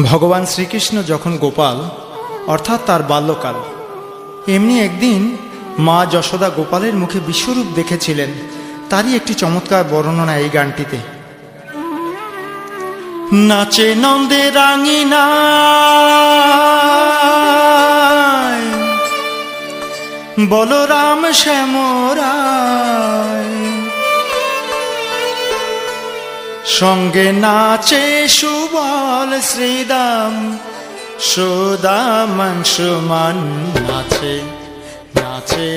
ভগবান শ্রীকৃষ্ণ যখন গোপাল অর্থাৎ তার বাল্যকাল, এমনি একদিন মা যশোদা গোপালের মুখে বিশ্বরূপ দেখেছিলেন। তারই একটি চমৎকার বর্ণনা এই গানটিতে। নাচে নন্দে রাঙিনায় বলরাম শ্যামরায়, সঙ্গে নাচে সুবল শ্রীদাম সুদামাংশুমান। নাচে নাচে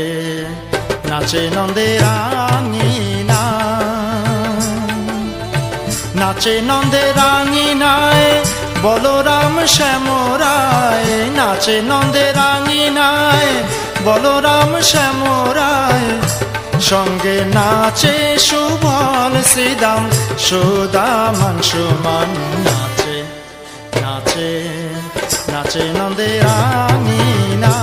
নাচে নন্দে রাঙিনা, নাচে নন্দে রাঙিনায় বলরাম শ্যামরায়, নাচে নন্দে রাঙিনায় বলরাম শ্যামরায়, সঙ্গে নাচে সুবল শ্রীদাম সুদামাংশুমান। নাচে নাচে নাচে নন্দে রাঙিনা।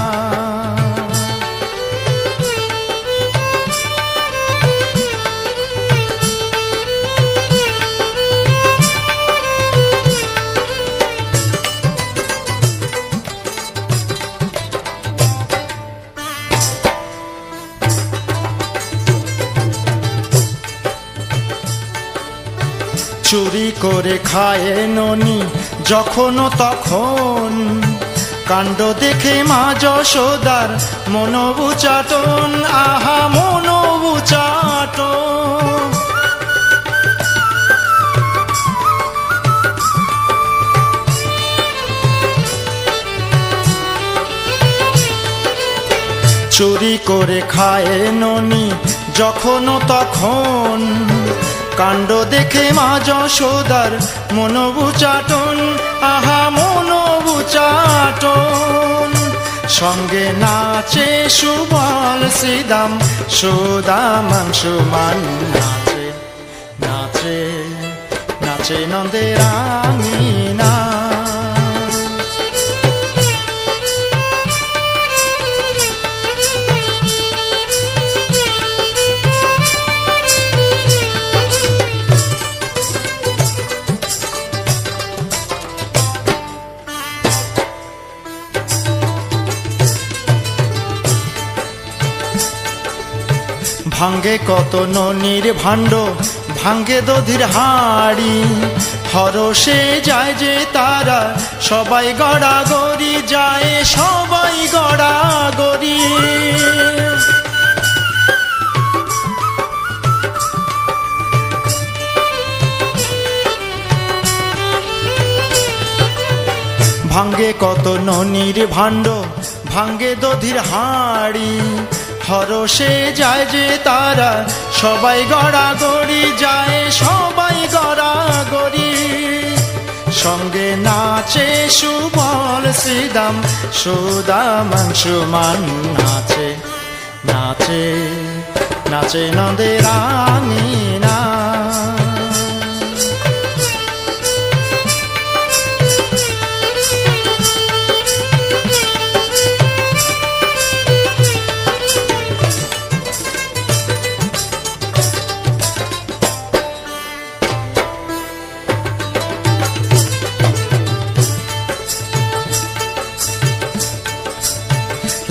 চুরি করে খায় ননি যখন তখন, কাণ্ড দেখে মা যশোদার মনোবুচাটন, আহা মনোবুচাটন। চুরি করে খায় ননি যখন তখন, কাণ্ড দেখে মা যশোদার মনোবুচাটন, আহা মনোবুচাটন। সঙ্গে নাচে সুবল শ্রীদাম সুদামাংশুমান। নাচে নাচে নাচে নন্দে রাঙিনা। ভাঙ্গে কত ননির ভাণ্ড, ভাঙ্গে দধির হাড়ি, হরষে যায় যে তারা সবাই গড়াগড়ি, যায় সবাই গড়াগড়ি। ভাঙ্গে কত ননির ভাণ্ড, ভাঙ্গে দধির হাড়ি, হরষে যায় যে তারা সবাই গড়াগড়ি, যায় সবাই গড়াগড়ি। সঙ্গে নাচে সুবল শ্রীদাম সুদামাংশুমান। নাচে নাচে নাচে নন্দে রাঙিনা।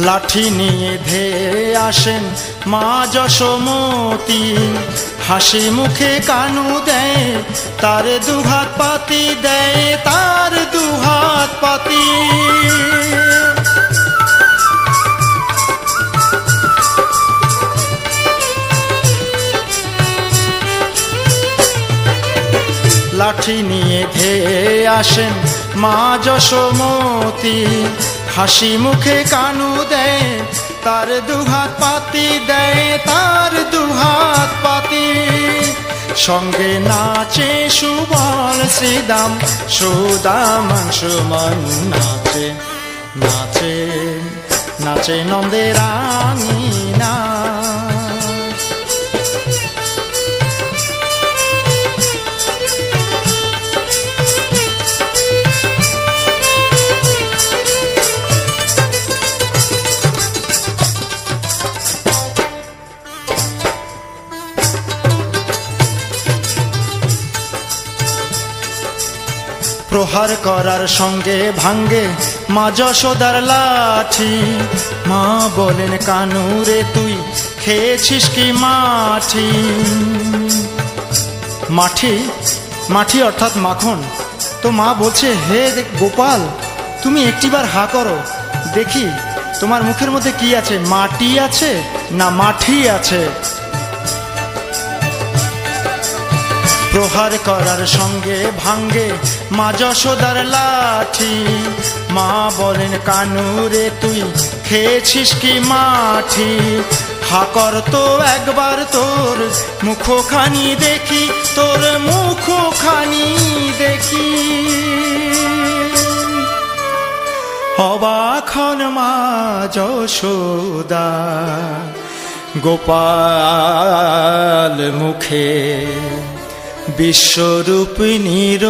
লাঠি নিয়ে ধেয়ে আসেন মা যশোমতী, হাসি মুখে কানু দেয় তার দুহাত পাতি, দেয় তার দুহাত পাতি। লাঠি নিয়ে ধেয়ে আসেন মা যশোমতী, হাসি মুখে কানু দেয় তার দুহাত পাতি, দেয় তার দুহাত পাতি। সঙ্গে নাচে সুবল শ্রীদাম সুদামাংশুমান। নাচে নাচে নাচে নন্দে রাঙিনা। প্রহার করার সঙ্গে ভাঙ্গে মা যশোদার লাঠি। মা বলেন কানু রে তুই খেয়েছিস কি মাটি? মাটি মাটি অর্থাৎ মাখন। তো মা বলছে, হে গোপাল, তুমি একটিবার হা করো, দেখি তোমার মুখের মধ্যে কি আছে, মাটি আছে না মাঠি আছে? প্রহার করার সঙ্গে ভাঙ্গে মা যশোদার লাঠি। মা বলেন কানু রে তুই খেয়েছিস কি মাটি? হা কর তো একবার, তোর মুখখানি দেখি, তোর মুখখানি দেখি। অবাক হন মা যশোদা গোপাল মুখে বিশ্বরূপিণীর